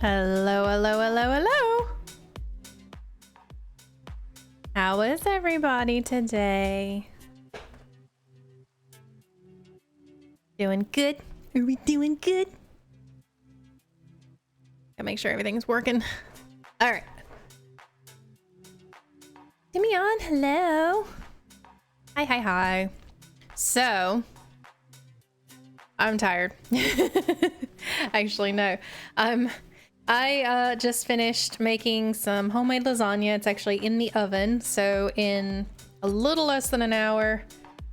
Hello, hello, hello, hello. How is everybody today? Doing good? Are we doing good? Gotta make sure everything's working. All right. Simeon, hello. Hi, hi, hi. So, I'm tired. Actually, no. I just finished making some homemade lasagna. It's actually in the oven. So in a little less than an hour,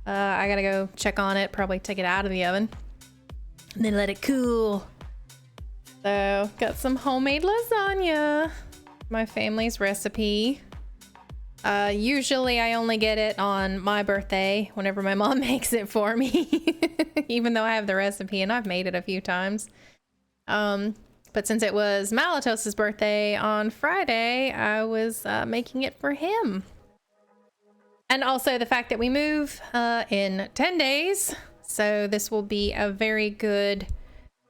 I gotta go check on it, probably take it out of the oven and then let it cool. So got some homemade lasagna, my family's recipe. Usually I only get it on my birthday whenever my mom makes it for me, even though I have the recipe and I've made it a few times. But since it was Malatos's birthday on Friday, I was making it for him. And also the fact that we move in 10 days. So this will be a very good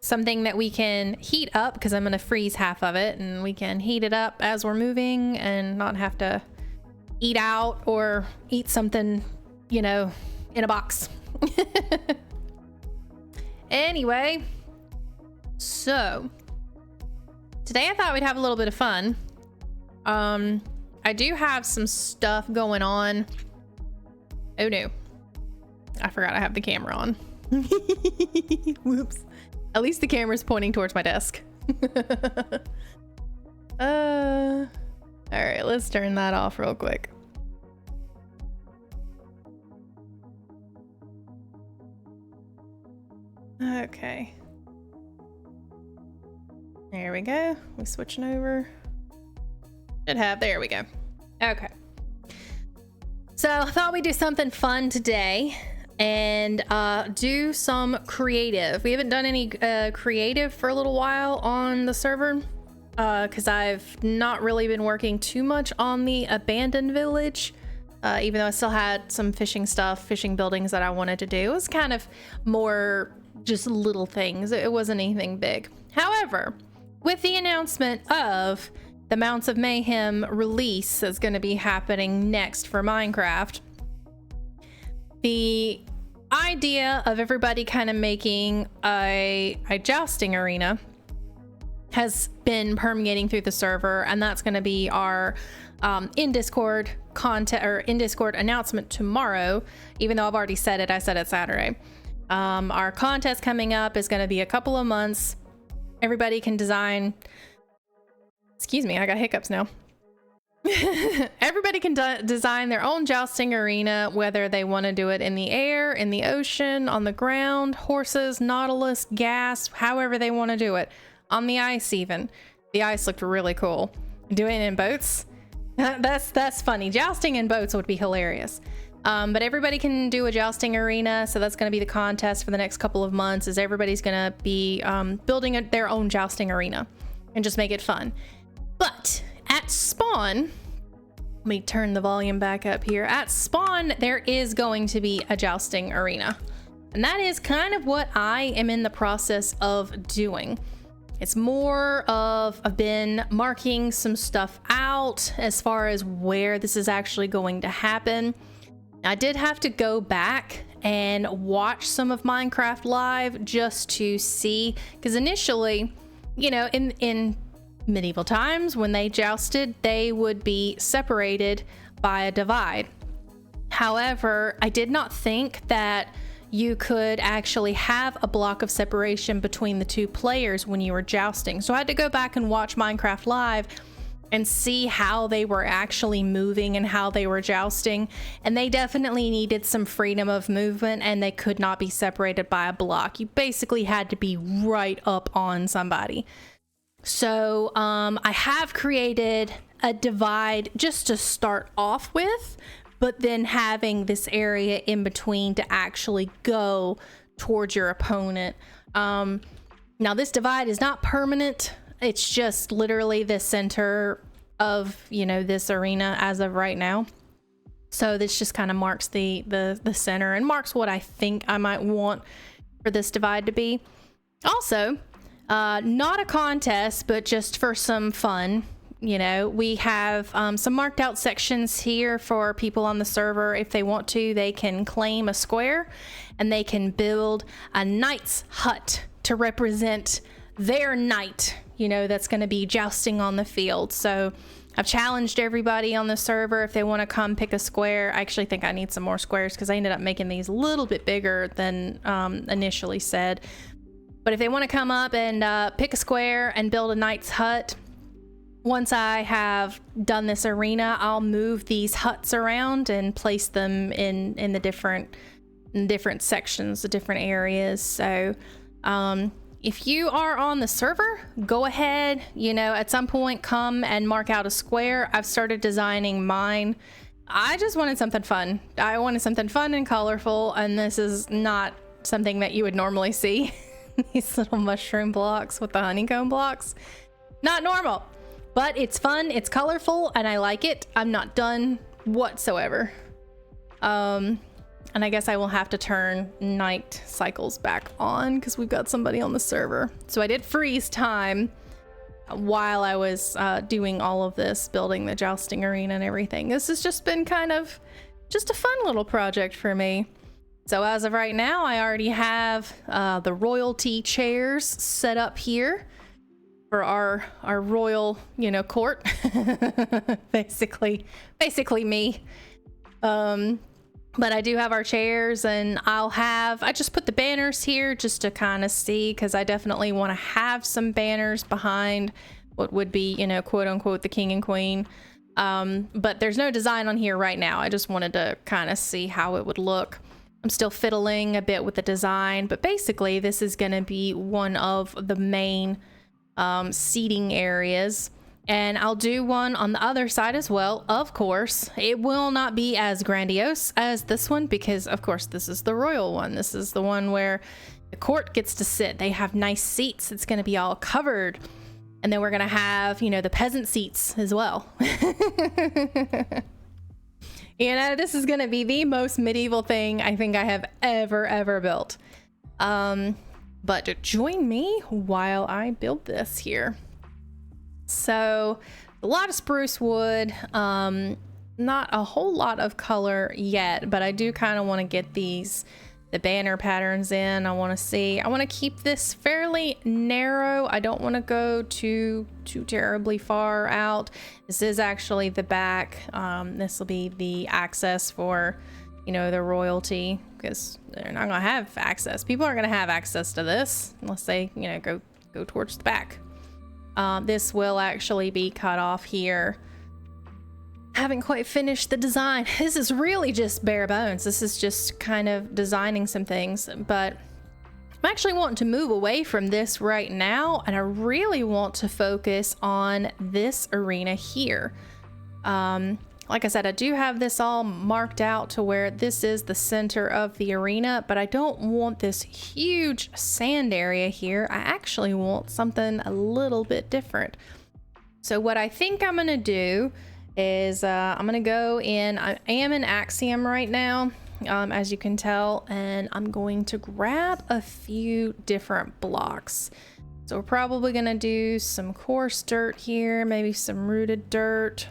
something that we can heat up, because I'm going to freeze half of it and we can heat it up as we're moving and not have to eat out or eat something, you know, in a box. Anyway, so today I thought we'd have a little bit of fun. I do have some stuff going on. Oh no, I forgot I have the camera on. Whoops. At least the camera's pointing towards my desk. All right, let's turn that off real quick. Okay. There we go. We're switching over. There we go. Okay. So I thought we'd do something fun today and do some creative. We haven't done any creative for a little while on the server because I've not really been working too much on the abandoned village, even though I still had some fishing buildings that I wanted to do. It was kind of more just little things. It wasn't anything big. However, with the announcement of the Mounts of Mayhem release that's going to be happening next for Minecraft, the idea of everybody kind of making a jousting arena has been permeating through the server, and that's going to be our in Discord content or in Discord announcement tomorrow. Even though I've already said it, I said it Saturday. Our contest coming up is going to be a couple of months. Everybody can design. Excuse me, I got hiccups now. Everybody can design their own jousting arena, whether they want to do it in the air, in the ocean, on the ground, horses, nautilus, gas, however they want to do it. On the ice even. The ice looked really cool. Doing it in boats? That's funny. Jousting in boats would be hilarious. But everybody can do a jousting arena, so that's going to be the contest for the next couple of months, is everybody's going to be building their own jousting arena and just make it fun. But at spawn, let me turn the volume back up here. At spawn, there is going to be a jousting arena. And that is kind of what I am in the process of doing. It's more of, I've been marking some stuff out as far as where this is actually going to happen. I did have to go back and watch some of Minecraft Live just to see, because initially, you know, in medieval times when they jousted, they would be separated by a divide. However, I did not think that you could actually have a block of separation between the two players when you were jousting. So I had to go back and watch Minecraft Live and see how they were actually moving and how they were jousting. And they definitely needed some freedom of movement, and they could not be separated by a block. You basically had to be right up on somebody. So I have created a divide just to start off with, but then having this area in between to actually go towards your opponent. Now this divide is not permanent. It's just literally the center of, you know, this arena as of right now. So this just kind of marks the center and marks what I think I might want for this divide to be. Also, Not a contest, but just for some fun. You know, we have some marked out sections here for people on the server. If they want to, they can claim a square and they can build a knight's hut to represent their knight, you know, that's going to be jousting on the field. So I've challenged everybody on the server if they want to come pick a square. I actually think I need some more squares because I ended up making these a little bit bigger than initially said. But if they want to come up and pick a square and build a knight's hut, once I have done this arena, I'll move these huts around and place them in the different sections, the different areas. So if you are on the server, go ahead, you know, at some point come and mark out a square. I've started designing mine. I just wanted something fun. I wanted something fun and colorful, and this is not something that you would normally see. These little mushroom blocks with the honeycomb blocks. Not normal. But it's fun, it's colorful, and I like it. I'm not done whatsoever. And I guess I will have to turn night cycles back on because we've got somebody on the server. So I did freeze time while I was doing all of this, building the jousting arena and everything. This has just been kind of just a fun little project for me. So as of right now, I already have the royalty chairs set up here for our royal, you know, court. basically me. But I do have our chairs, and I just put the banners here just to kind of see, because I definitely want to have some banners behind what would be, you know, quote unquote, the king and queen. But there's no design on here right now. I just wanted to kind of see how it would look. I'm still fiddling a bit with the design, but basically this is going to be one of the main seating areas, and I'll do one on the other side as well. Of course, it will not be as grandiose as this one because, of course, this is the royal one. This is the one where the court gets to sit. They have nice seats. It's going to be all covered, and then we're going to have, you know, the peasant seats as well. You know, this is going to be the most medieval thing I think I have ever built. But join me while I build this here. So a lot of spruce wood, not a whole lot of color yet, but I do kind of want to get the banner patterns in. I want to keep this fairly narrow. I don't want to go too terribly far out. This is actually the back. This will be the access for, you know, the royalty, because they're not gonna have access. People aren't gonna have access to this unless they, you know, go towards the back. This will actually be cut off here. Haven't quite finished the design. This is really just bare bones. This is just kind of designing some things, but I'm actually wanting to move away from this right now, and I really want to focus on this arena here. Like I said, I do have this all marked out to where this is the center of the arena, but I don't want this huge sand area here. I actually want something a little bit different. So what I think I'm gonna do is I'm gonna go in, I am in Axiom right now, as you can tell, and I'm going to grab a few different blocks. So we're probably gonna do some coarse dirt here, maybe some rooted dirt.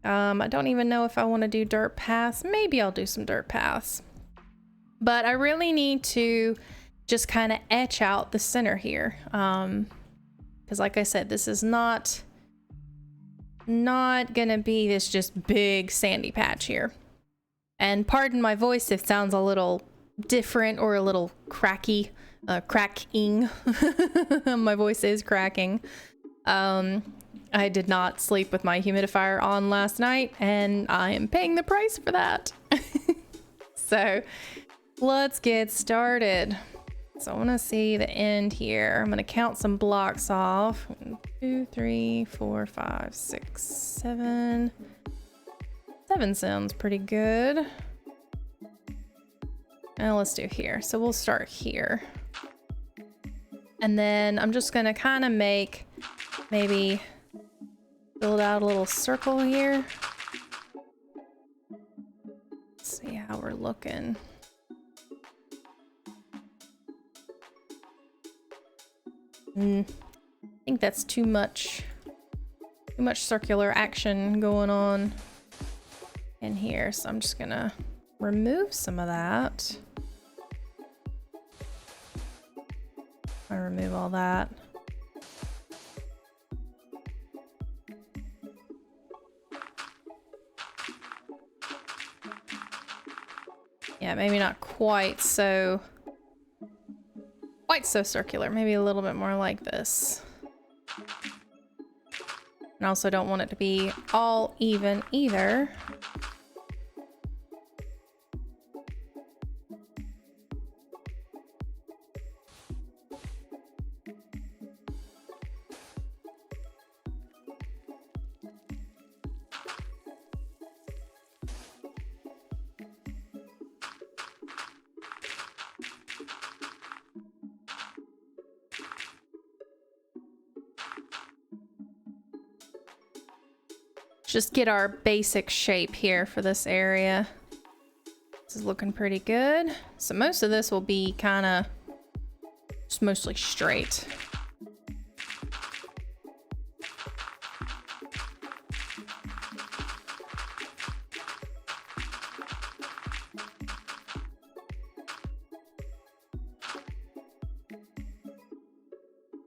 I don't even know if I want to do dirt paths. Maybe I'll do some dirt paths. But I really need to just kind of etch out the center here. Because like I said, this is not gonna be this just big sandy patch here. And pardon my voice if it sounds a little different or a little cracking. My voice is cracking. I did not sleep with my humidifier on last night, and I am paying the price for that. So let's get started. So I want to see the end here. I'm going to count some blocks off. 1, 2, 3, 4, 5, 6, 7. 7 sounds pretty good. Now let's do here. So we'll start here. And then I'm just going to kind of maybe build out a little circle here. Let's see how we're looking. I think that's too much circular action going on in here, so I'm just gonna remove some of that. I remove all that. Yeah, maybe not quite so circular. Maybe a little bit more like this. And I also don't want it to be all even either. Just get our basic shape here for this area. This is looking pretty good. So most of this will be kind of just mostly straight.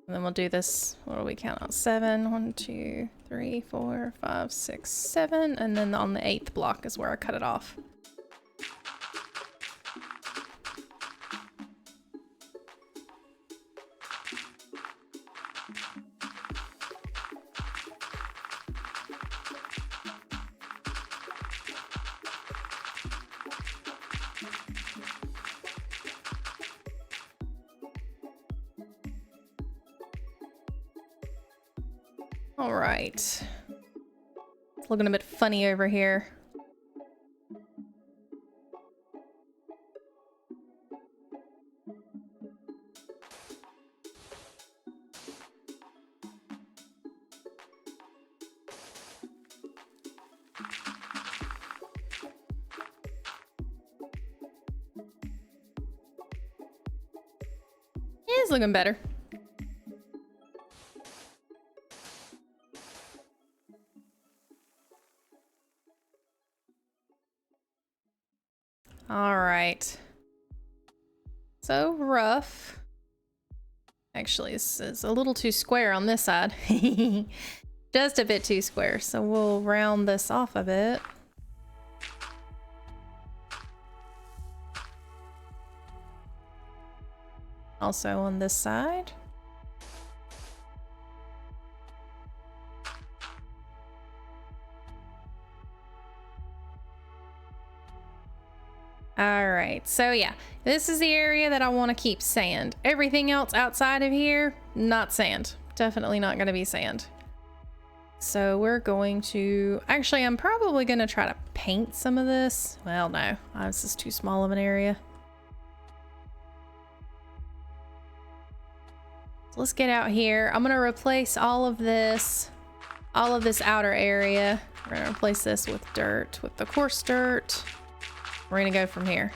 And then we'll do this, what do we count out? 7, 1, 2, 3, 4, 5, 6, 7. And then on the 8th block is where I cut it off. All right. It's looking a bit funny over here. It's looking better. All right. So rough. Actually, this is a little too square on this side. Just a bit too square. So we'll round this off a bit. Also on this side. All right, so yeah, this is the area that I want to keep sand. Everything else outside of here, not sand. Definitely not going to be sand. So we're going to, actually, I'm probably going to try to paint some of this. Well, no, this is too small of an area. So let's get out here. I'm going to replace all of this outer area. We're going to replace this with dirt, with the coarse dirt. We're gonna go from here.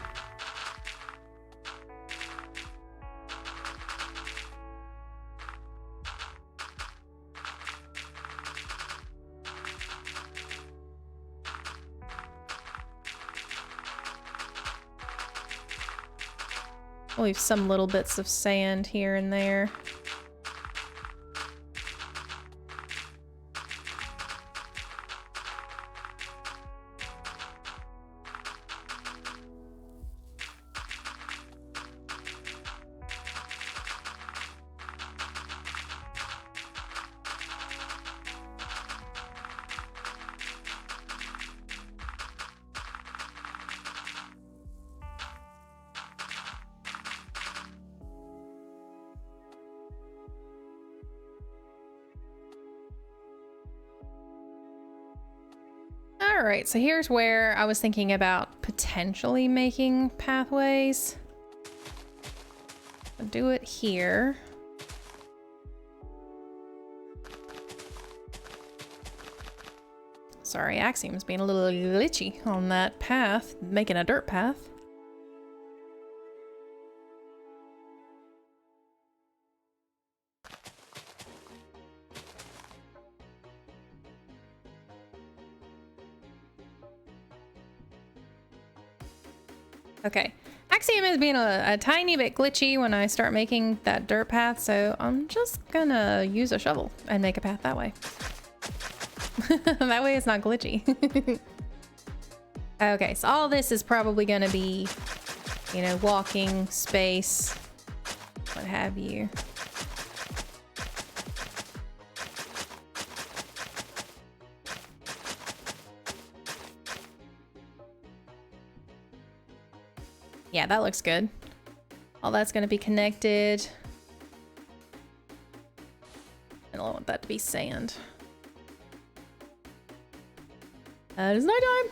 We'll leave some little bits of sand here and there. All right, so here's where I was thinking about potentially making pathways. I'll do it here. Sorry, Axiom's being a little glitchy on that path, making a dirt path. Okay. Axiom is being a tiny bit glitchy when I start making that dirt path, so I'm just gonna use a shovel and make a path that way. That way it's not glitchy. Okay, so all this is probably gonna be, you know, walking space, what have you. Yeah, that looks good. All that's going to be connected. I don't want that to be sand. It is nighttime.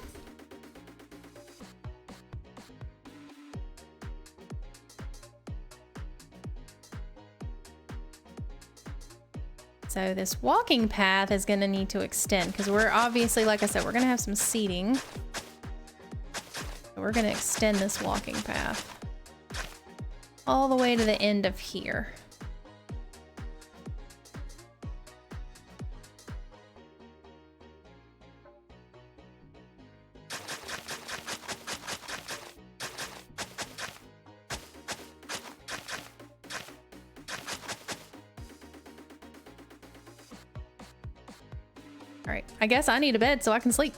So this walking path is going to need to extend because we're obviously, like I said, we're going to have some seating. We're going to extend this walking path all the way to the end of here. All right, I guess I need a bed so I can sleep.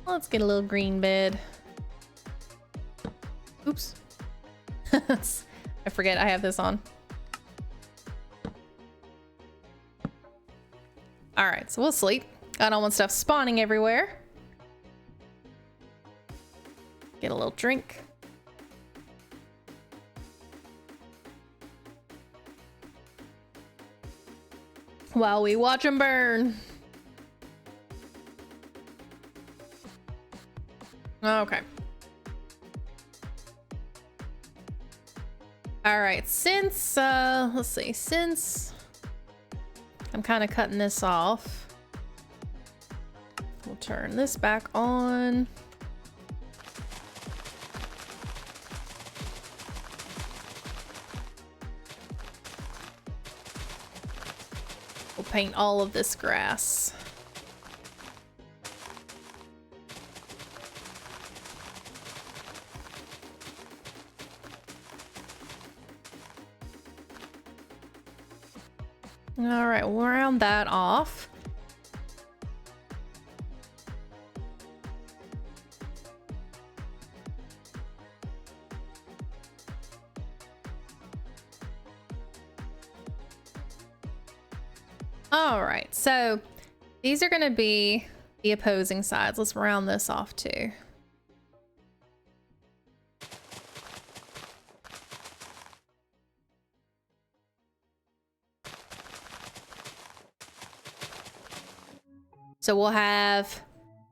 Let's get a little green bed. Oops. I forget I have this on. All right, so we'll sleep. I don't want stuff spawning everywhere. Get a little drink. While we watch them burn. Okay. All right, since, let's see, since I'm kind of cutting this off, we'll turn this back on. We'll paint all of this grass. All right, we'll round that off. All right, so these are going to be the opposing sides. Let's round this off too. So we'll have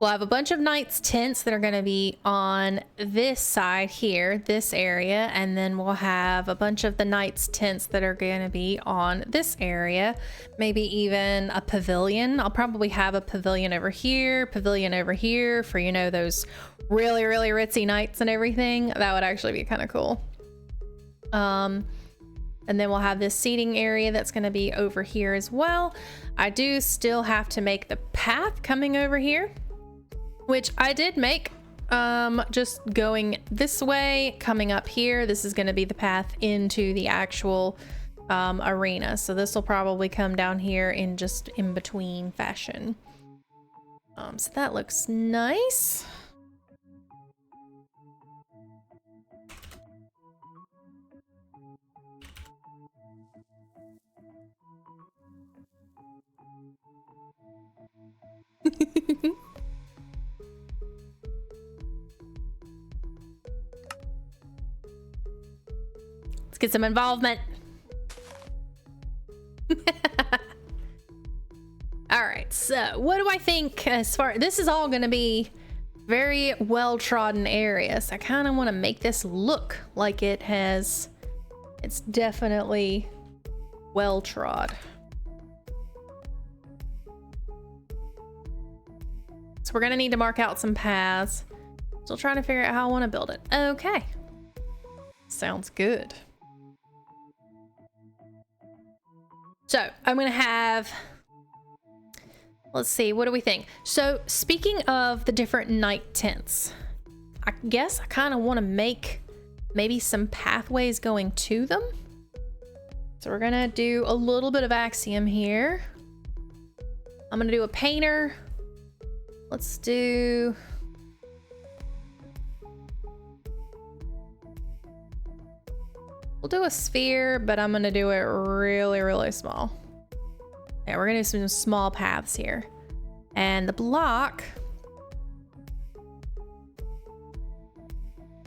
a bunch of knights tents that are going to be on this side here, this area, and then we'll have a bunch of the knights tents that are going to be on this area, maybe even a pavilion. I'll probably have a pavilion over here for, you know, those really, really ritzy knights and everything. That would actually be kind of cool. And then we'll have this seating area that's going to be over here as well. I do still have to make the path coming over here, which I did make, just going this way, coming up here. This is going to be the path into the actual arena. So this will probably come down here in just in between fashion. So that looks nice. Let's get some involvement. All right, so what do I think as far, this is all gonna be very well-trodden areas. I kind of want to make this look like it's definitely well-trod. So we're gonna need to mark out some paths. Still trying to figure out how I want to build it. Okay. Sounds good. So I'm gonna have Let's see, what do we think? So speaking of the different night tents, I guess I kind of want to make maybe some pathways going to them. So we're gonna do a little bit of axiom here. I'm gonna do a painter. Let's do... We'll do a sphere, but I'm gonna do it really, really small. Yeah, we're gonna do some small paths here. And the block...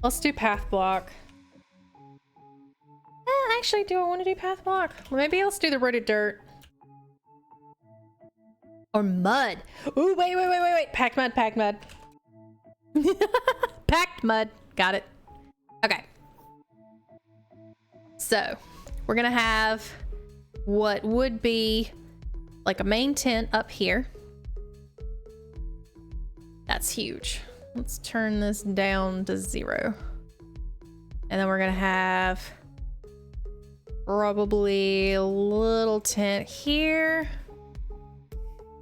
Let's do path block. Actually, do I want to do path block? Well, maybe let's do the rooted dirt. Or mud. Ooh, wait. Packed mud, packed mud. Packed mud. Got it. Okay. So, we're gonna have what would be like a main tent up here. That's huge. Let's turn this down to 0. And then we're gonna have probably a little tent here.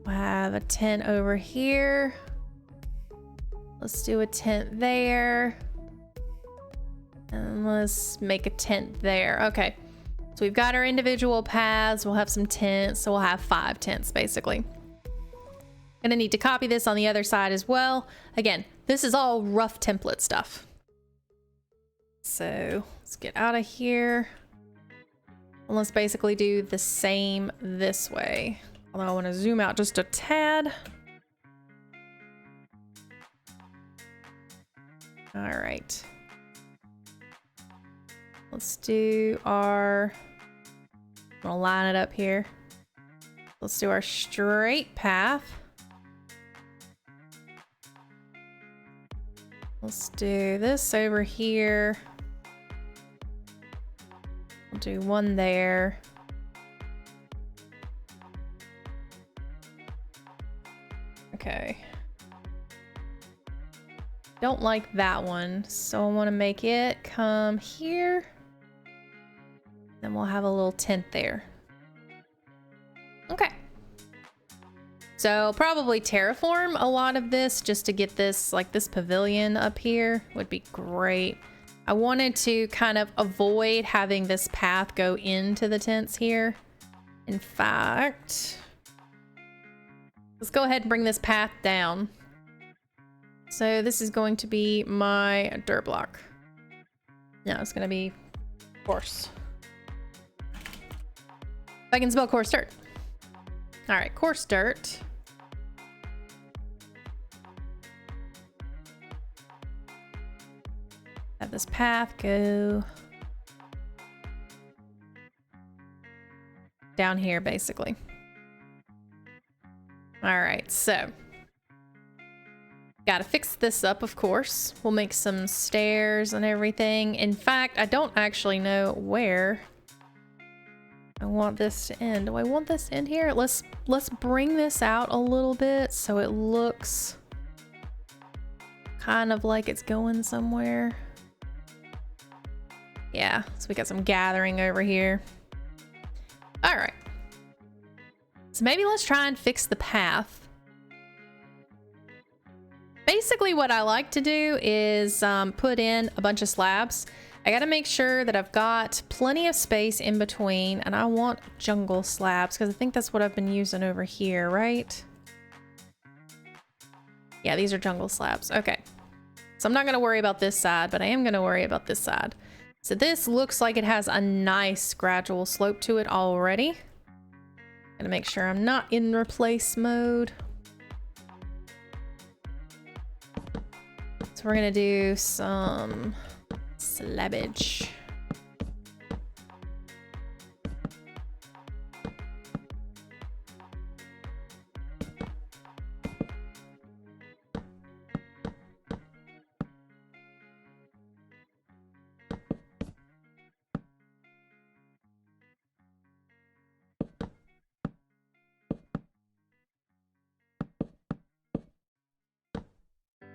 We'll have a tent over here. Let's do a tent there. And let's make a tent there. Okay. So we've got our individual paths. We'll have some tents. So we'll have 5 tents basically. Gonna need to copy this on the other side as well. Again, this is all rough template stuff. So let's get out of here. And let's basically do the same this way. Although I want to zoom out just a tad. All right. Let's do our... I'm gonna line it up here. Let's do our straight path. Let's do this over here. We'll do one there. Okay. Don't like that one, so I want to make it come here. Then we'll have a little tent there. Okay. So probably terraform a lot of this just to get this, like this pavilion up here would be great. I wanted to kind of avoid having this path go into the tents here. In fact, let's go ahead and bring this path down. So this is going to be my dirt block. No, it's going to be coarse. If I can spell coarse dirt. All right, coarse dirt. Have this path go down here, basically. All right, so gotta fix this up, of course. We'll make some stairs and everything. In fact, I don't actually know where I want this to end. Do I want this in here? Let's bring this out a little bit so it looks kind of like it's going somewhere. Yeah, so we got some gathering over here. All right. So maybe let's try and fix the path. Basically what I like to do is put in a bunch of slabs. I gotta make sure that I've got plenty of space in between, and I want jungle slabs because I think that's what I've been using over here, right? Yeah, these are jungle slabs. Okay. So I'm not gonna worry about this side, but I am gonna worry about this side. So this looks like it has a nice gradual slope to it already. Gonna make sure I'm not in replace mode. So we're gonna do some slabbage.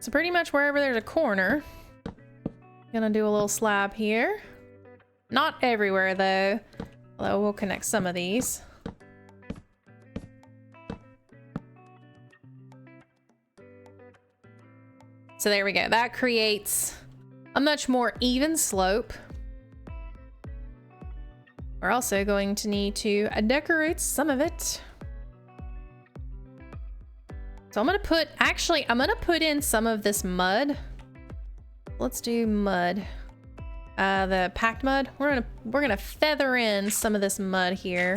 So pretty much wherever there's a corner, gonna do a little slab here. Not everywhere though, although we'll connect some of these. So there we go. That creates a much more even slope. We're also going to need to decorate some of it. So I'm gonna put, actually, I'm gonna put in some of this mud. Let's do mud. The packed mud. We're gonna feather in some of this mud here.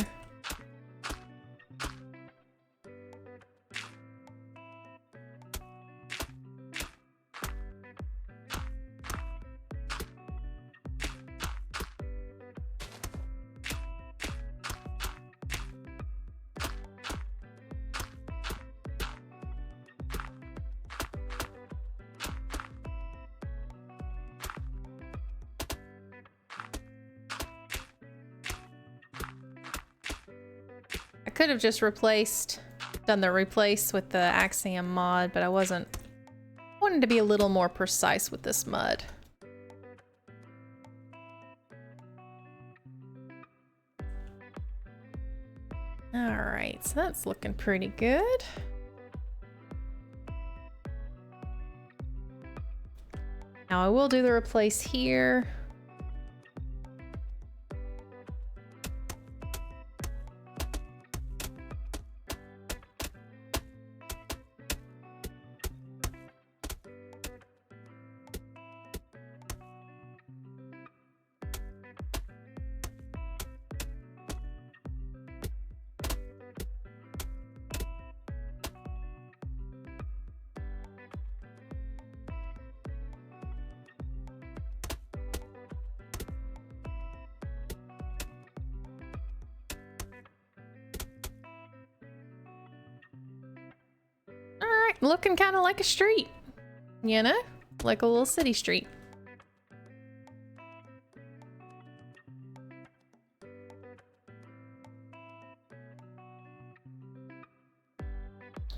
Could have just done the replace with the Axiom mod, but I wanted to be a little more precise with this mud. All right, so that's looking pretty good. Now I will do the replace here. Looking kind of like a street, you know, like a little city street.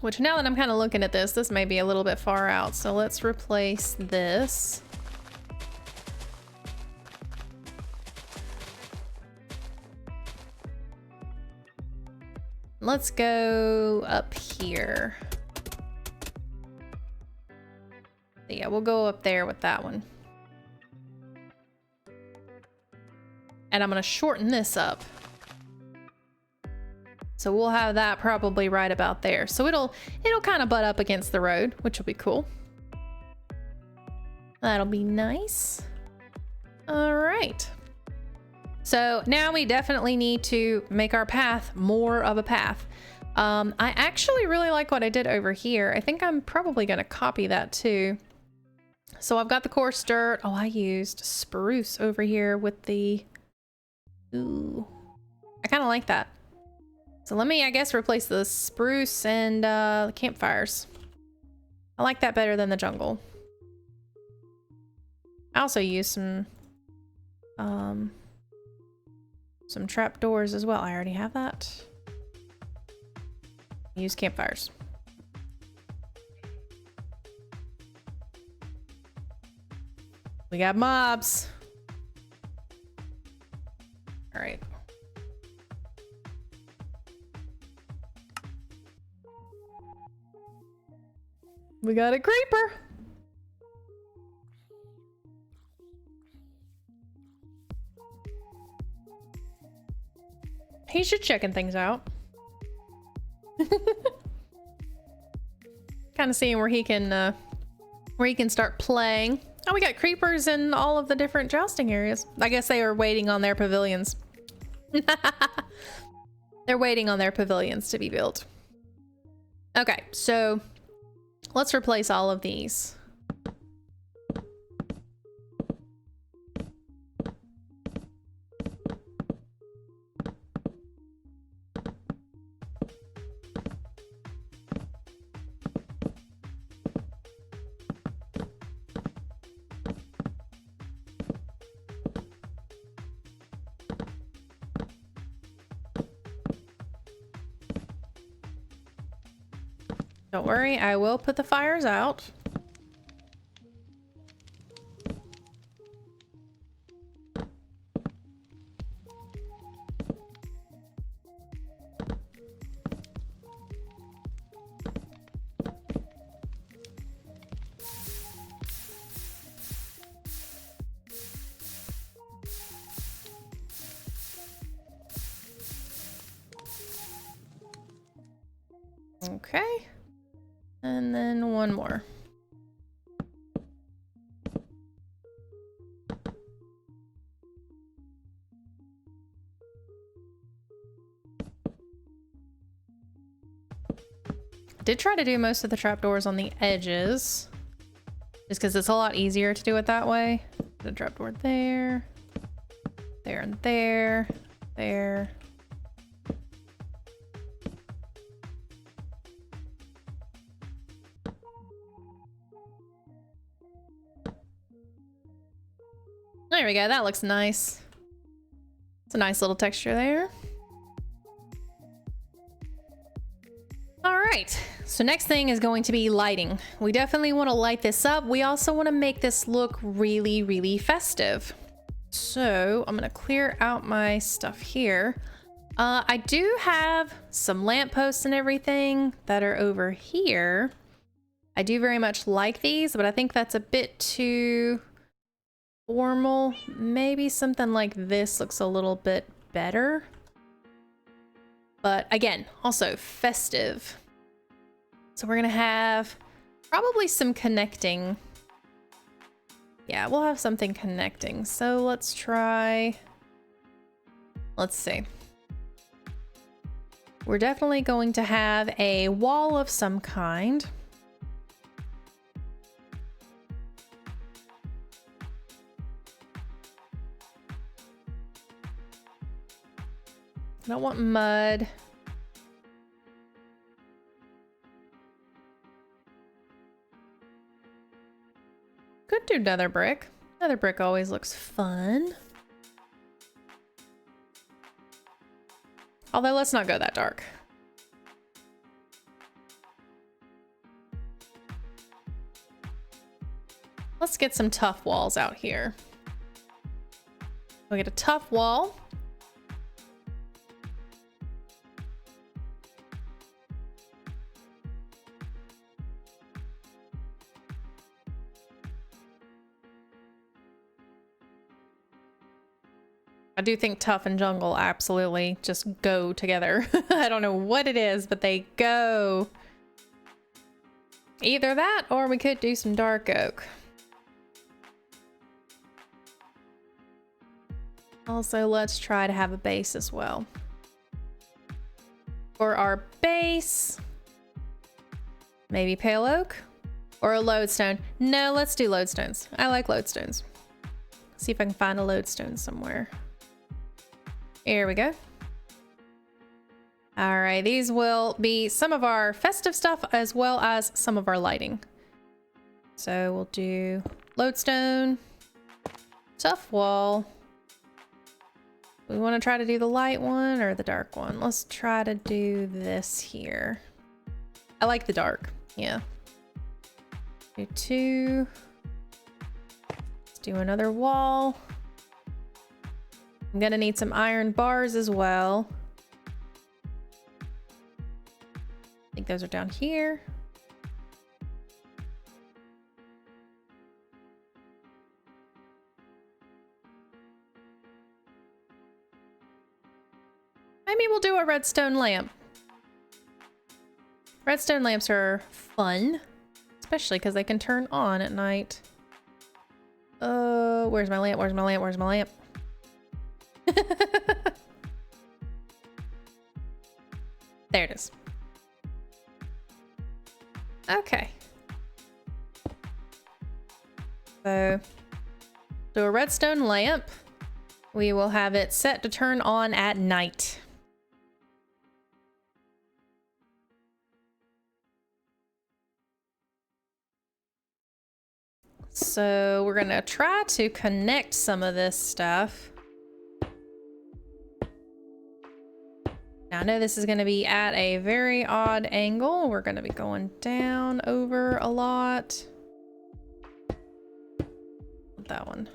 Which, now that I'm kind of looking at this may be a little bit far out, so let's replace this. Let's go up here. Yeah, we'll go up there with that one. And I'm gonna shorten this up. So we'll have that probably right about there. So it'll kind of butt up against the road, which will be cool. That'll be nice. All right. So now we definitely need to make our path more of a path. I actually really like what I did over here. I think I'm probably gonna copy that too. So I've got the coarse dirt. Oh, I used spruce over here with the... Ooh. I kind of like that. So let me, I guess, replace the spruce and the campfires. I like that better than the jungle. I also used some trap doors as well. I already have that. Use campfires. We got mobs. All right. We got a creeper. He's just checking things out. Kind of seeing where he can start playing. Oh, we got creepers in all of the different jousting areas. I guess they are waiting on their pavilions. They're waiting on their pavilions to be built. Okay, so let's replace all of these. Don't worry, I will put the fires out. Okay. And then one more. Did try to do most of the trapdoors on the edges, just because it's a lot easier to do it that way. The trapdoor there, there and there, there. There we go, that looks nice. It's a nice little texture there. All right, so next thing is going to be lighting. We definitely want to light this up. We also want to make this look really, really festive. So I'm gonna clear out my stuff here. I do have some lampposts and everything that are over here. I do very much like these, but I think that's a bit too formal. Maybe something like this looks a little bit better. But again, also festive. So we're gonna have probably some connecting. Yeah, we'll have something connecting. So let's try, let's see. We're definitely going to have a wall of some kind. I don't want mud. Could do nether brick. Nether brick always looks fun. Although let's not go that dark. Let's get some tough walls out here. We'll get a tough wall. I do think tough and jungle absolutely just go together. I don't know what it is, but they go. Either that, or we could do some dark oak. Also, let's try to have a base as well. For our base, maybe pale oak or a lodestone. No, let's do lodestones. I like lodestones. See if I can find a lodestone somewhere. Here we go. All right, these will be some of our festive stuff as well as some of our lighting. So we'll do lodestone, tough wall. We want to try to do the light one or the dark one. Let's try to do this here. I like the dark, yeah. Do two. Let's do another wall. I'm gonna need some iron bars as well. I think those are down here. Maybe we'll do a redstone lamp. Redstone lamps are fun, especially because they can turn on at night. Where's my lamp? Where's my lamp? Where's my lamp? There it is. Okay. So, do a redstone lamp. We will have it set to turn on at night. So we're gonna try to connect some of this stuff. Now I know this is gonna be at a very odd angle. We're gonna be going down over a lot. That one.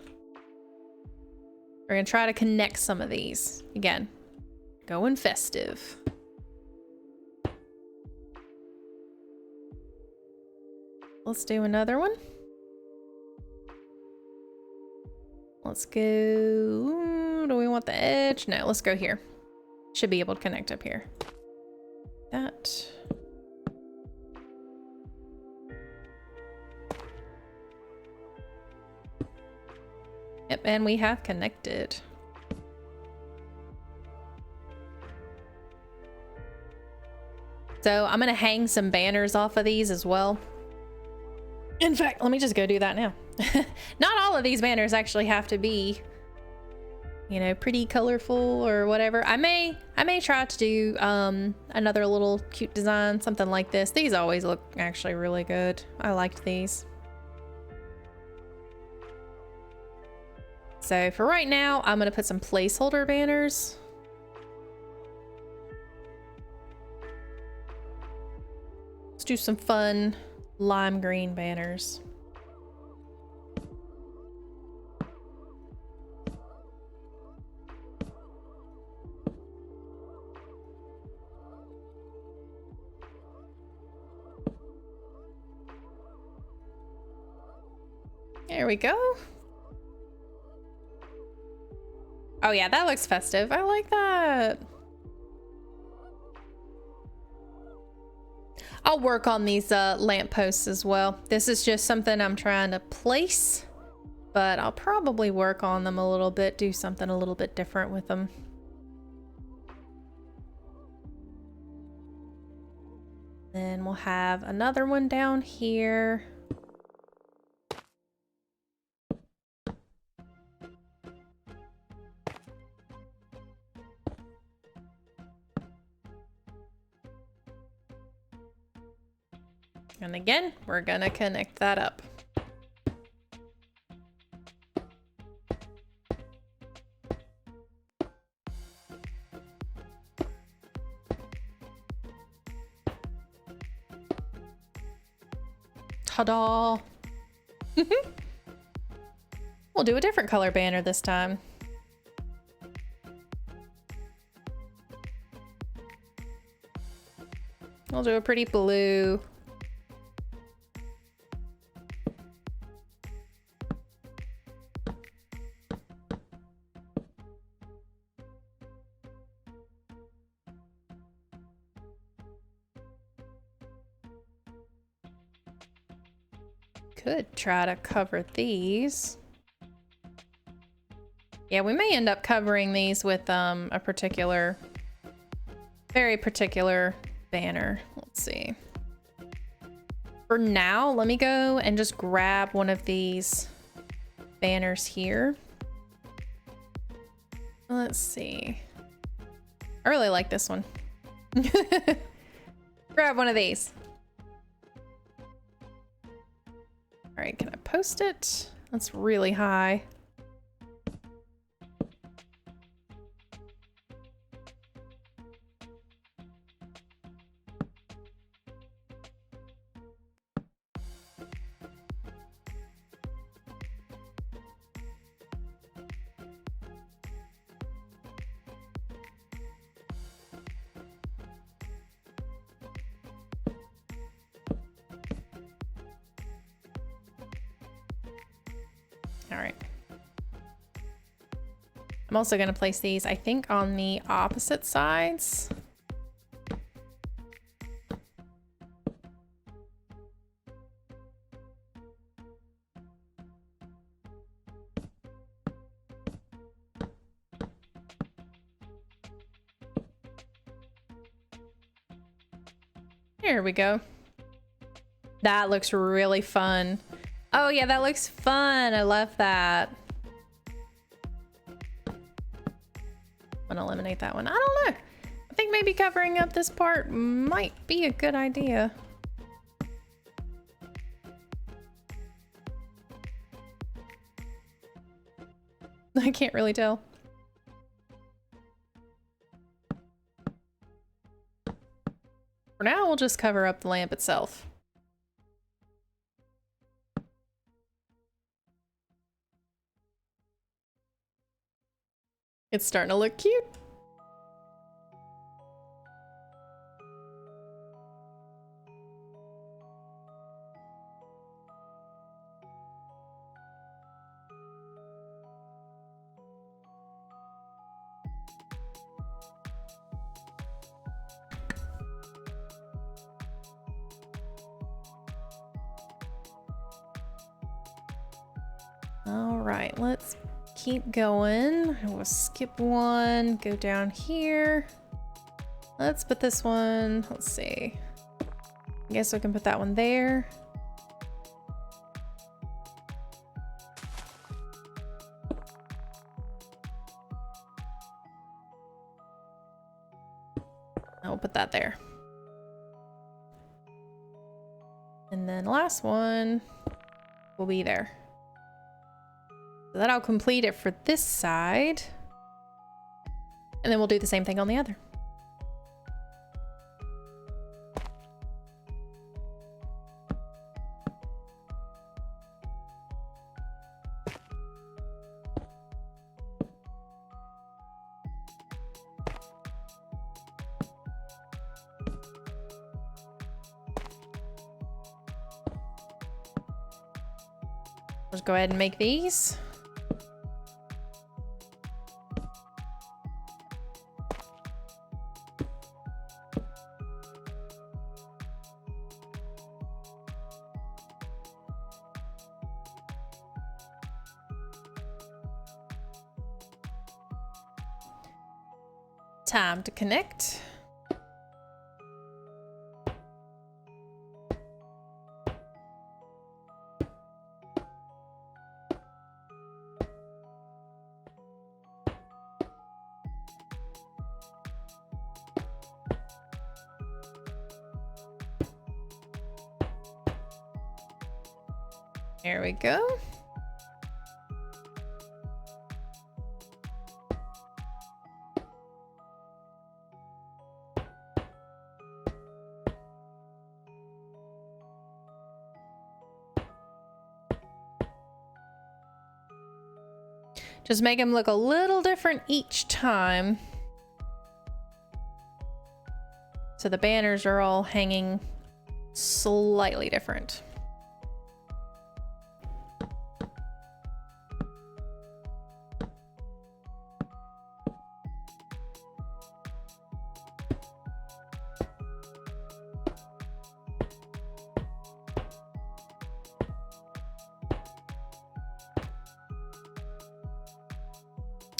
We're gonna try to connect some of these. Again, going festive. Let's do another one. Let's go. Do we want the edge? No, let's go here. Should be able to connect up here. That. Yep, and we have connected. So I'm gonna hang some banners off of these as well. In fact, let me just go do that now. Not all of these banners actually have to be, you know, pretty colorful or whatever. I may try to do another little cute design, something like this. These always look actually really good. I liked these. So for right now, I'm gonna put some placeholder banners. Let's do some fun lime green banners. There we go. Oh yeah, that looks festive. I like that. I'll work on these lampposts as well. This is just something I'm trying to place, but I'll probably work on them a little bit, do something a little bit different with them. Then we'll have another one down here. And again, we're gonna connect that up. Ta-da! We'll do a different color banner this time. We'll do a pretty blue. Could try to cover these. Yeah, we may end up covering these with a particular, very particular banner. Let's see. For now, let me go and just grab one of these banners here. Let's see. I really like this one. Grab one of these. All right, can I post it? That's really high. All right. I'm also going to place these, I think, on the opposite sides. Here we go. That looks really fun. Oh yeah, that looks fun. I love that. I'm gonna eliminate that one. I don't know. I think maybe covering up this part might be a good idea. I can't really tell. For now, we'll just cover up the lamp itself. It's starting to look cute. All right, let's keep going. We'll skip one, go down here. Let's put this one, let's see. I guess we can put that one there. I'll put that there. And then the last one will be there. So that'll complete it for this side. And then we'll do the same thing on the other. Let's go ahead and make these. Time to connect. There we go. Just make them look a little different each time. So the banners are all hanging slightly different.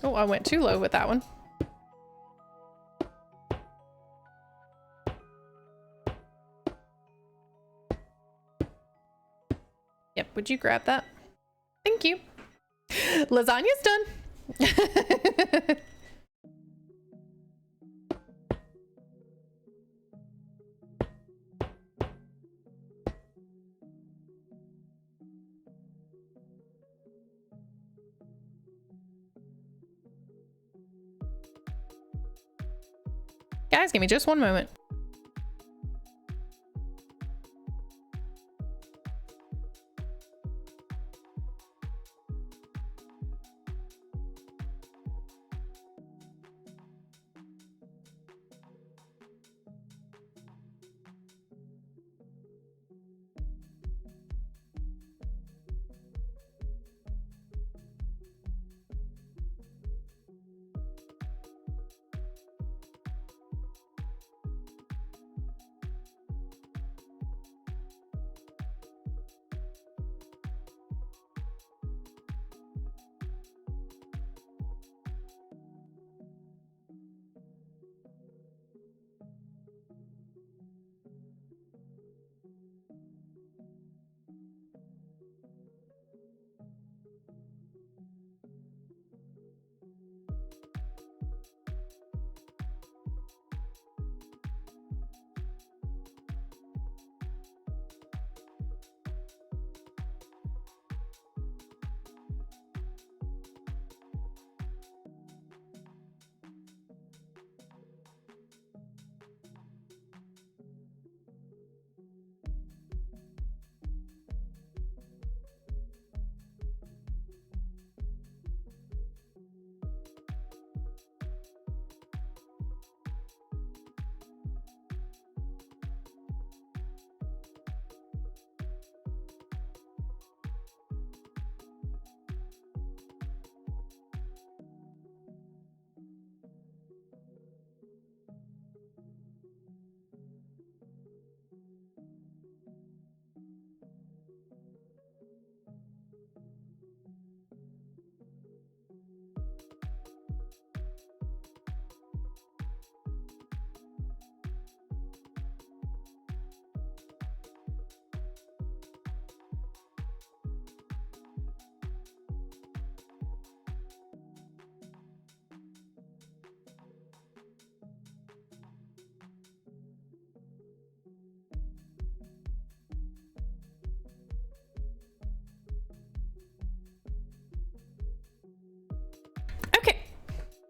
Oh, I went too low with that one. Yep, would you grab that? Thank you. Lasagna's done. Guys, give me just one moment.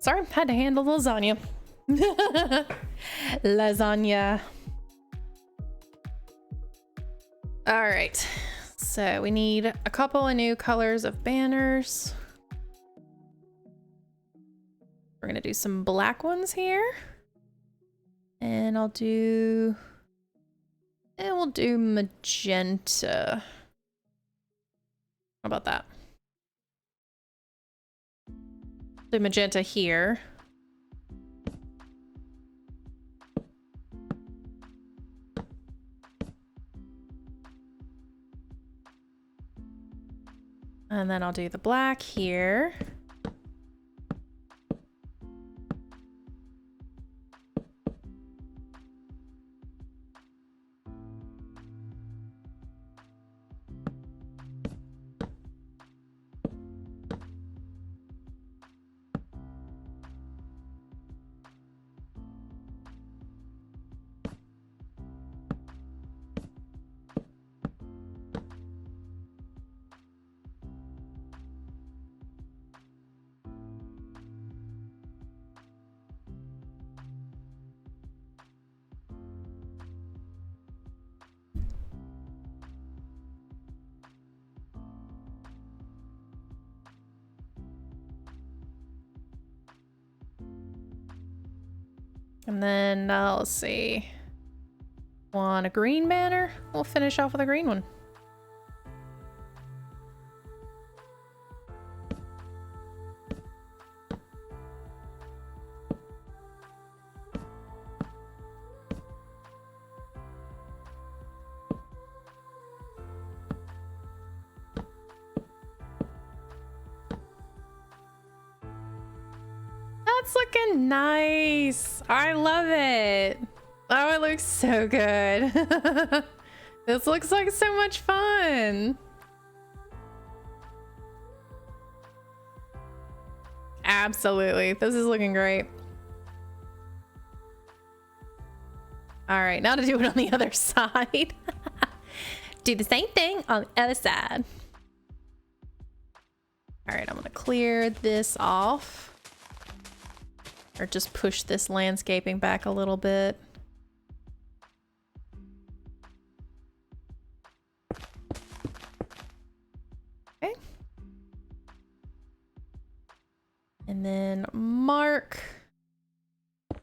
Sorry, had to handle lasagna. Lasagna. All right, so we need a couple of new colors of banners. We're gonna do some black ones here. And we'll do magenta. How about that? Do magenta here. And then I'll do the black here. And then let's see. Want a green banner? We'll finish off with a green one. That's looking nice. I love it. Oh, it looks so good. This looks like so much fun. Absolutely. This is looking great. All right, now to do it on the other side. Do the same thing on the other side. All right, I'm gonna clear this off. Or just push this landscaping back a little bit. Okay. And then mark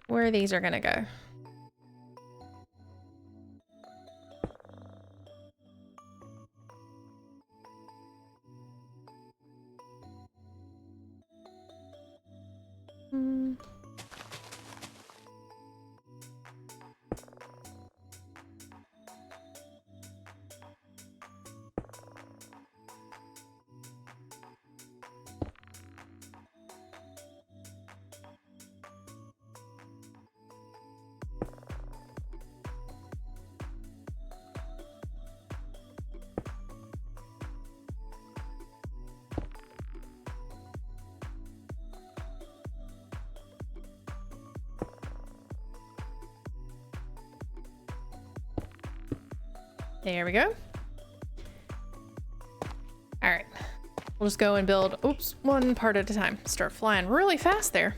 where these are gonna go. There we go. All right, we'll just go and build, oops, one part at a time. Start flying really fast there.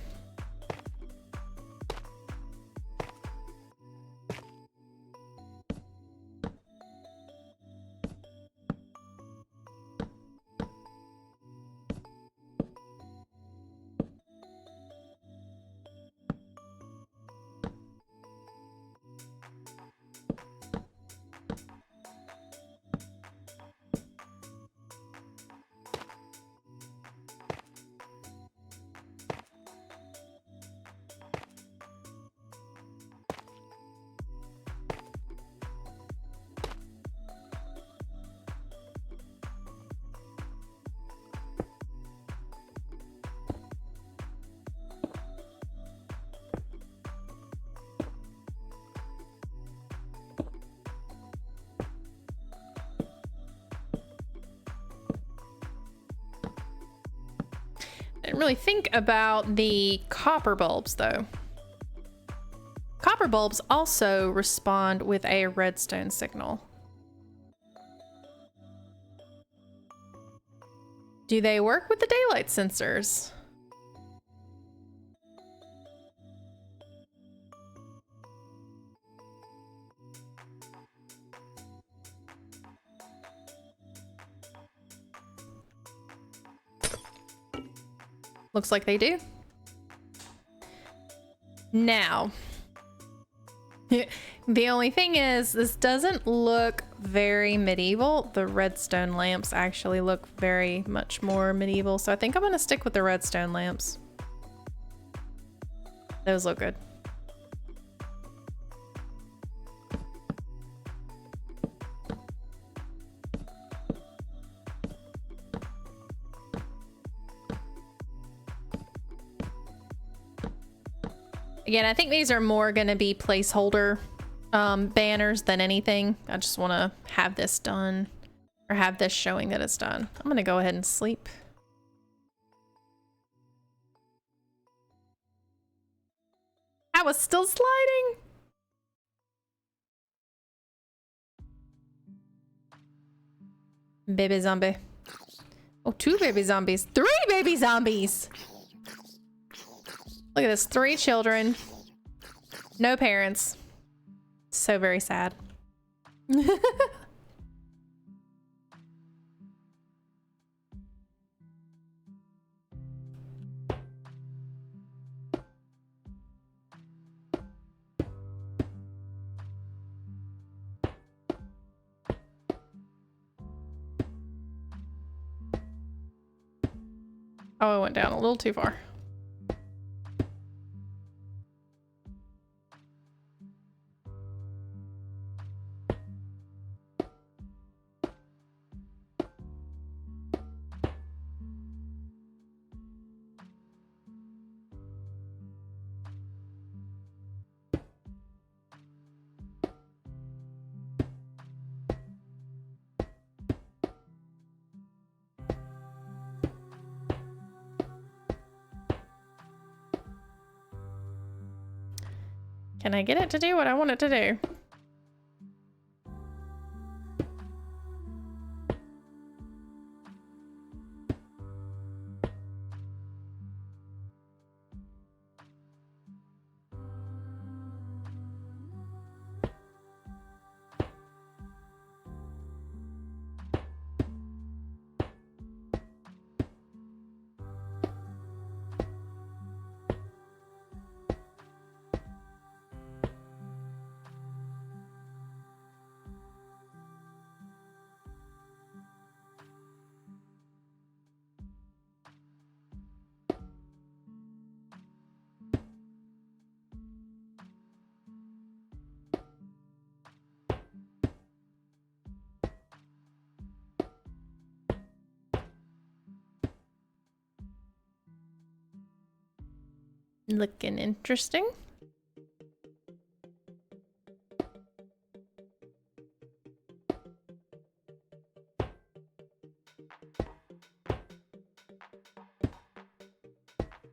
Didn't really think about the copper bulbs though. Copper bulbs also respond with a redstone signal. Do they work with the daylight sensors? Looks like they do. Now, the only thing is, this doesn't look very medieval. The redstone lamps actually look very much more medieval, so I think I'm gonna stick with the redstone lamps. Those look good. Again, I think these are more going to be placeholder banners than anything. I just want to have this done, or have this showing that it's done. I'm going to go ahead and sleep. I was still sliding. Baby zombie. Oh, 2 baby zombies. 3 baby zombies. Look at this, 3 children, no parents. So very sad. Oh, I went down a little too far. Can I get it to do what I want it to do? Looking interesting.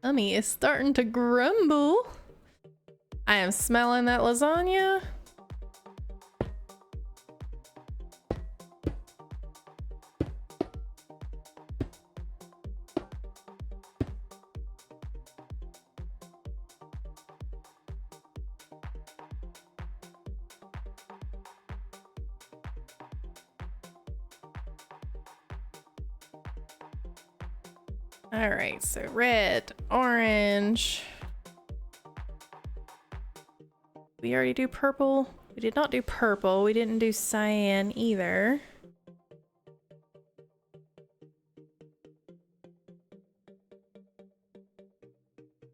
Tummy is starting to grumble. I am smelling that lasagna. All right, so red, orange. We already do purple. We did not do purple. We didn't do cyan either.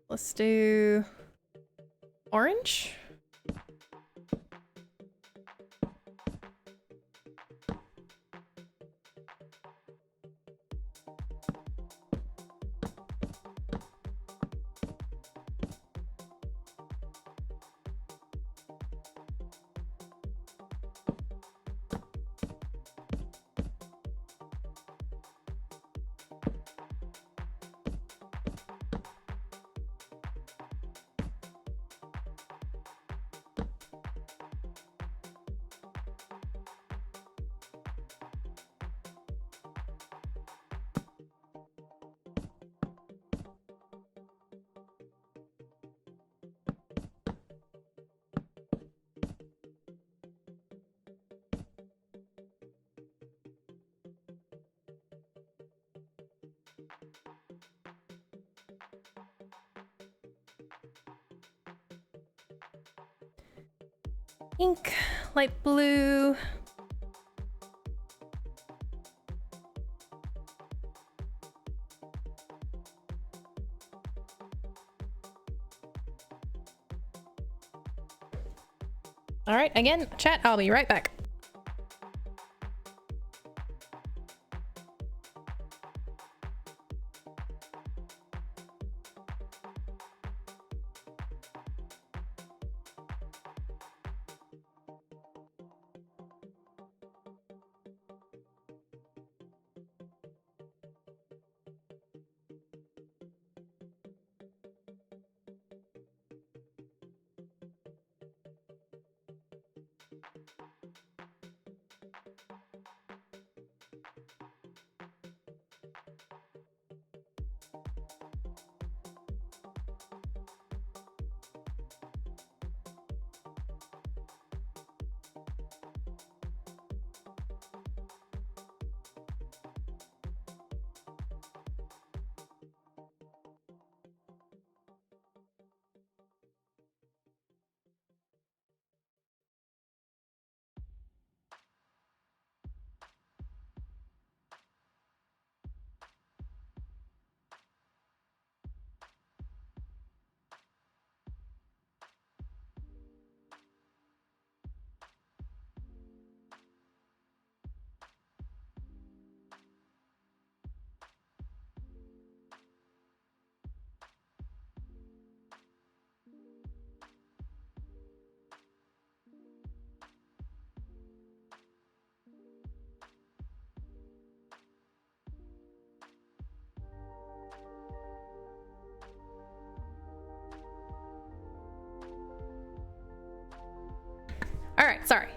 Let's do orange. Pink, light blue. All right, again, chat, I'll be right back. All right, sorry.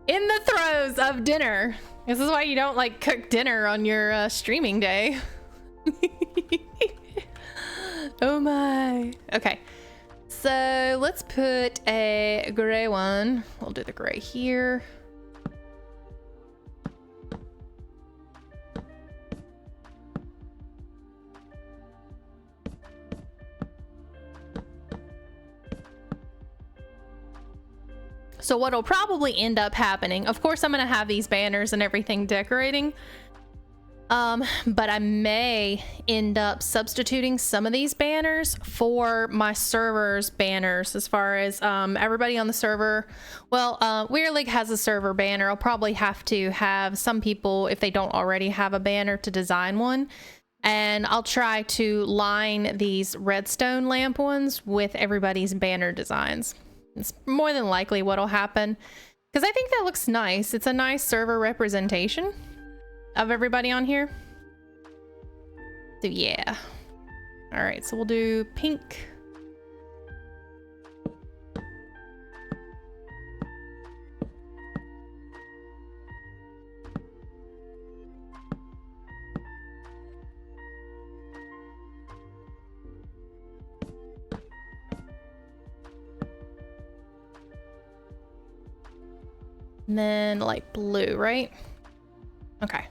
In the throes of dinner. This is why you don't like cook dinner on your streaming day. Oh my. Okay. So let's put a gray one. We'll do the gray here. So what'll probably end up happening, of course I'm gonna have these banners and everything decorating, but I may end up substituting some of these banners for my server's banners as far as everybody on the server. Well, Weird League has a server banner. I'll probably have to have some people, if they don't already have a banner, to design one. And I'll try to line these redstone lamp ones with everybody's banner designs. It's more than likely what'll happen, because I think that looks nice. It's a nice server representation of everybody on here. So yeah. All right, so we'll do pink. And then light blue, right? Okay.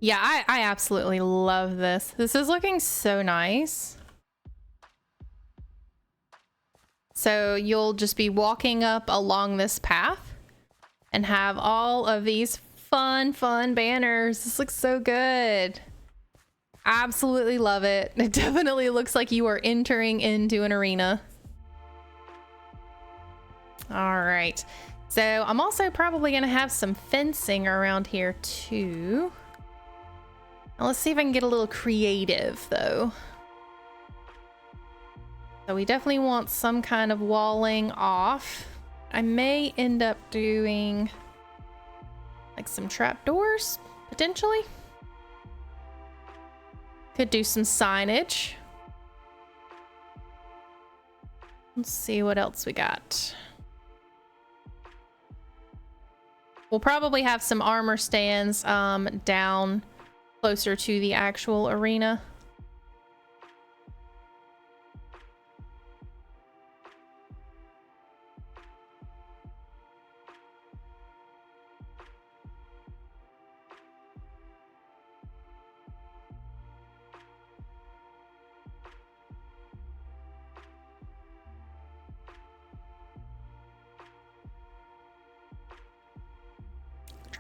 Yeah, I absolutely love this. This is looking so nice. So you'll just be walking up along this path and have all of these fun banners. This looks so good. Absolutely love it. It definitely looks like you are entering into an arena. All right. So I'm also probably going to have some fencing around here too. Now let's see if I can get a little creative though. So we definitely want some kind of walling off. I may end up doing like some trapdoors, potentially. Could do some signage. Let's see what else we got. We'll probably have some armor stands down closer to the actual arena.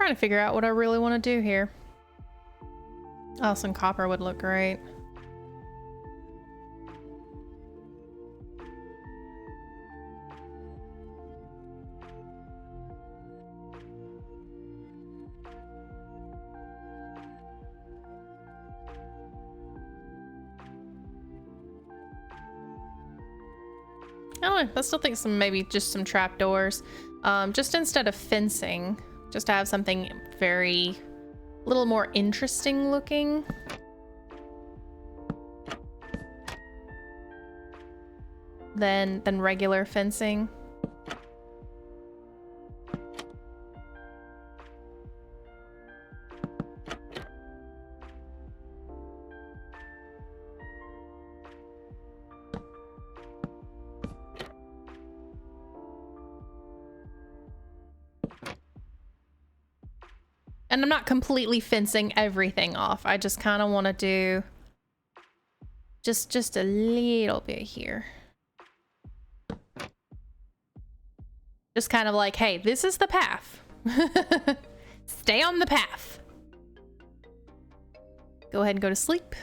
trying to figure out what I really want to do here. Oh, some copper would look great. I don't know, I still think maybe just some trapdoors. Just instead of fencing, just to have something a little more interesting looking. Than regular fencing. And I'm not completely fencing everything off. I just kind of want to do just a little bit here. Just kind of like, hey, this is the path. Stay on the path. Go ahead and go to sleep.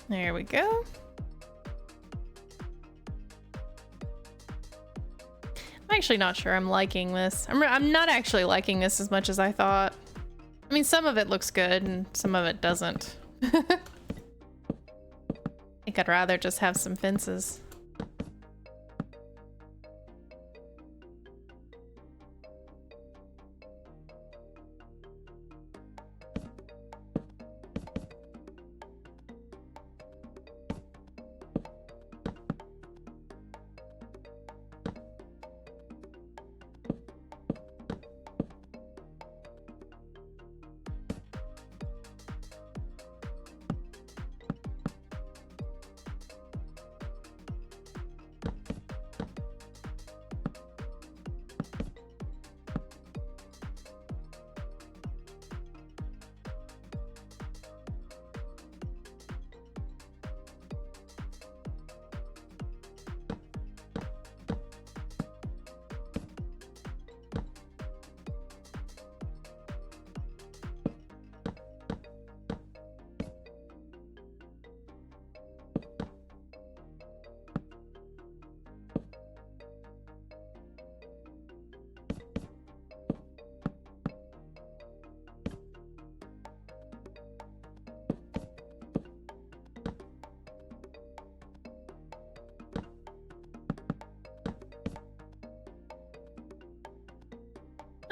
There we go. I'm actually not sure I'm liking this. I'm not actually liking this as much as I thought. I mean, some of it looks good and some of it doesn't. I think I'd rather just have some fences.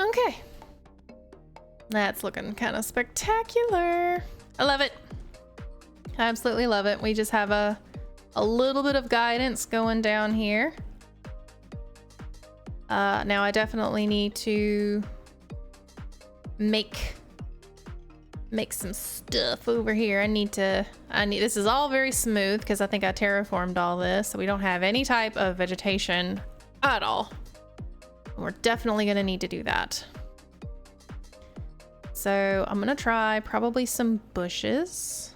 Okay. That's looking kind of spectacular. I love it. I absolutely love it. We just have a little bit of guidance going down here. Now I definitely need to make some stuff over here. This is all very smooth because I think I terraformed all this, so we don't have any type of vegetation at all. We're definitely gonna need to do that. So I'm gonna try probably some bushes.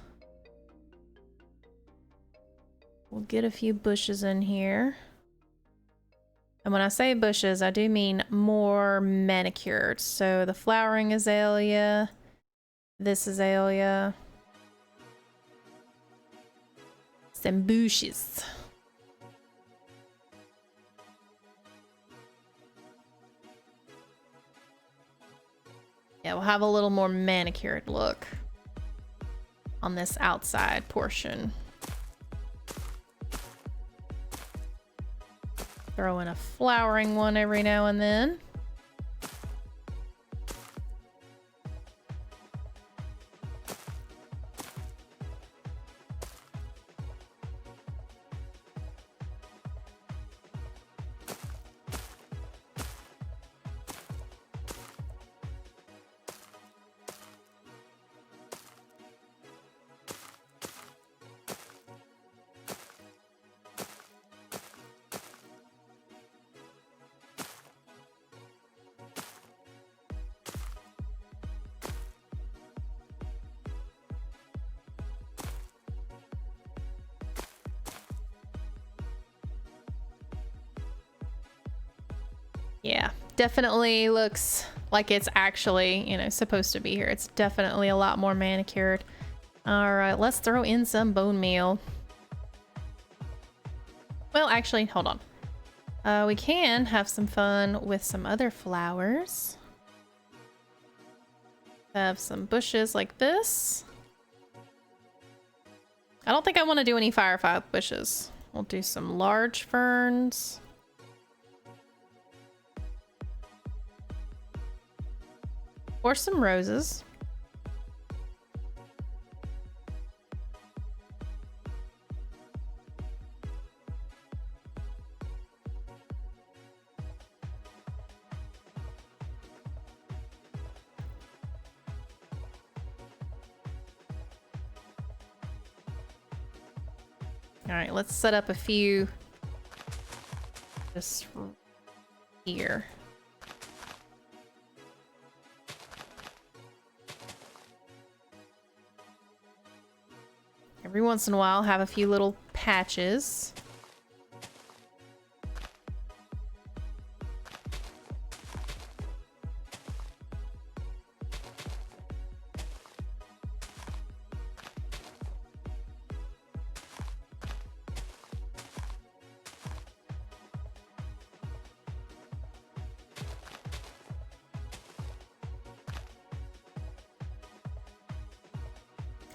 We'll get a few bushes in here. And when I say bushes, I do mean more manicured. So the flowering azalea, this azalea, some bushes. Yeah, we'll have a little more manicured look on this outside portion. Throw in a flowering one every now and then. Yeah, definitely looks like it's actually, you know, supposed to be here. It's definitely a lot more manicured. All right, let's throw in some bone meal. Well, actually, hold on. We can have some fun with some other flowers. Have some bushes like this. I don't think I want to do any firefly bushes. We'll do some large ferns. Or some roses. All right, let's set up a few just here. Every once in a while, have a few little patches.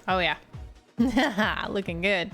Oh yeah. Looking good.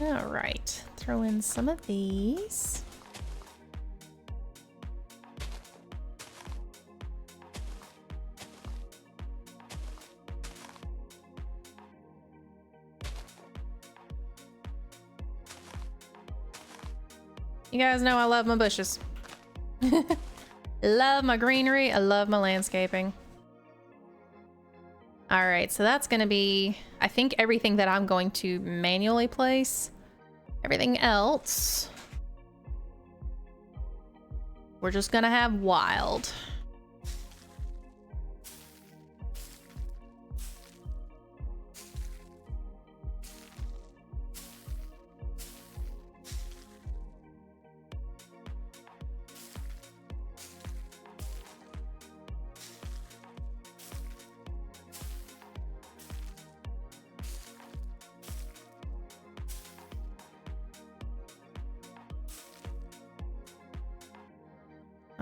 All right, throw in some of these. You guys know I love my bushes. Love my greenery. I love my landscaping. All right, so that's gonna be, I think, everything that I'm going to manually place. Everything else, we're just gonna have wild.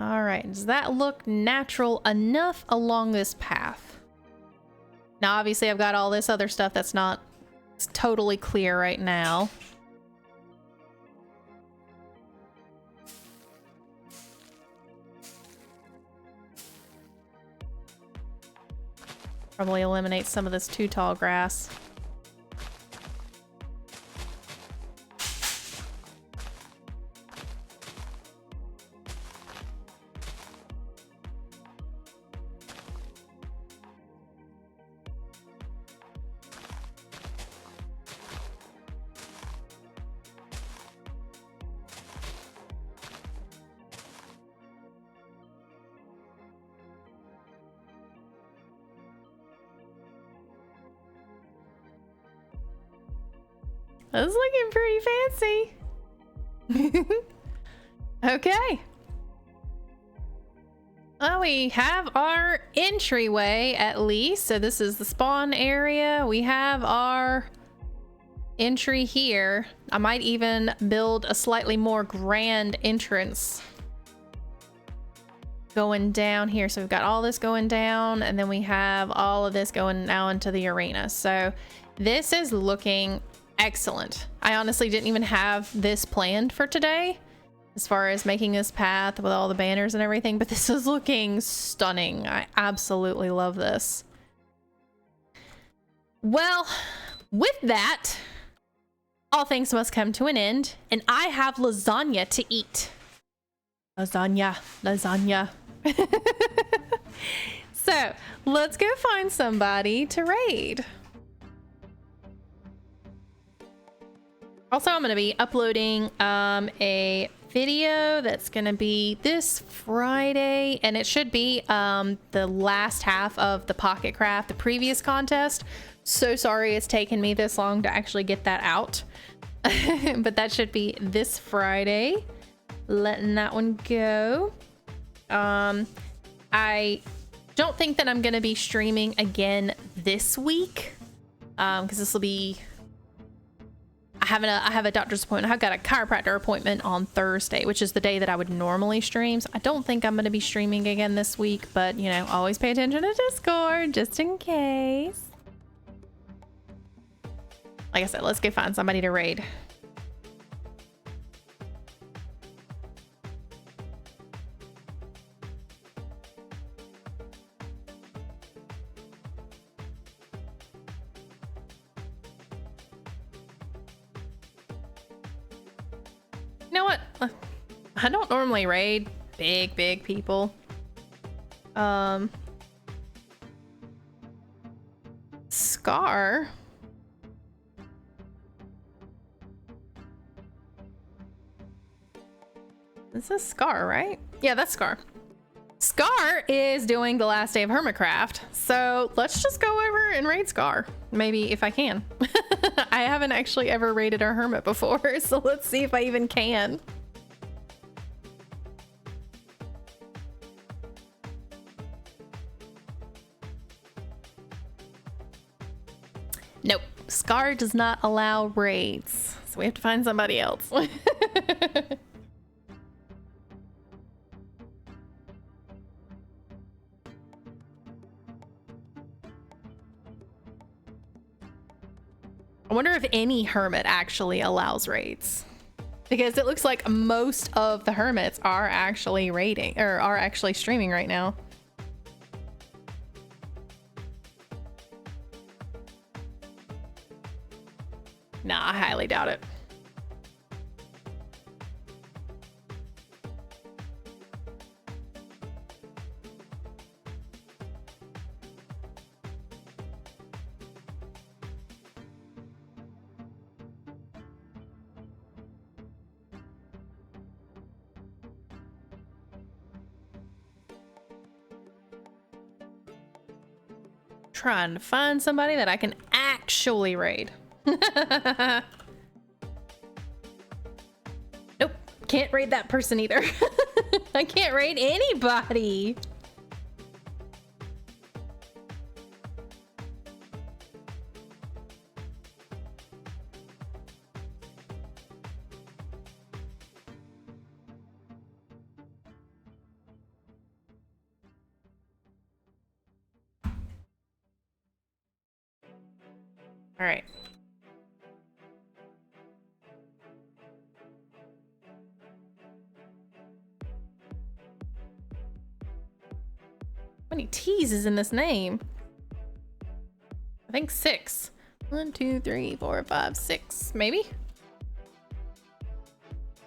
All right, does that look natural enough along this path? Now, obviously, I've got all this other stuff that's not totally clear right now. Probably eliminate some of this too tall grass. That's looking pretty fancy. Okay. Well, we have our entryway at least. So this is the spawn area. We have our entry here. I might even build a slightly more grand entrance going down here. So we've got all this going down, and then we have all of this going now into the arena. So this is looking Excellent. I honestly didn't even have this planned for today, as far as making this path with all the banners and everything, but this is looking stunning. I absolutely love this. Well, with that, all things must come to an end, and I have lasagna to eat. Lasagna, lasagna. So, let's go find somebody to raid. Also, I'm going to be uploading a video that's going to be this Friday, and it should be the last half of the Pocket Craft, the previous contest. So sorry it's taken me this long to actually get that out. But that should be this Friday. Letting that one go. I don't think that I'm going to be streaming again this week, because this will be... I have a doctor's appointment. I've got a chiropractor appointment on Thursday, which is the day that I would normally stream. So I don't think I'm going to be streaming again this week, but you know, always pay attention to Discord just in case. Like I said, let's go find somebody to raid. You know what? I don't normally raid big people. Scar. This is Scar, right? Yeah, that's Scar. Scar is doing the last day of Hermitcraft, so let's just go over and raid Scar. Maybe if I can. I haven't actually ever raided a hermit before, so let's see if I even can. Nope, Scar does not allow raids, so we have to find somebody else. I wonder if any hermit actually allows raids, because it looks like most of the hermits are actually raiding or are actually streaming right now. Nah, I highly doubt it. Trying to find somebody that I can actually raid. Nope, can't raid that person either. I can't raid anybody. All right. How many T's is in this name? I think 6. 1, 2, 3, 4, 5, 6, maybe?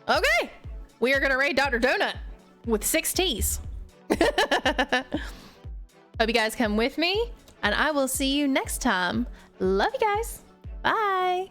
Okay. We are gonna raid Dr. Donut with 6 T's. Hope you guys come with me, and I will see you next time. Love you guys. Bye.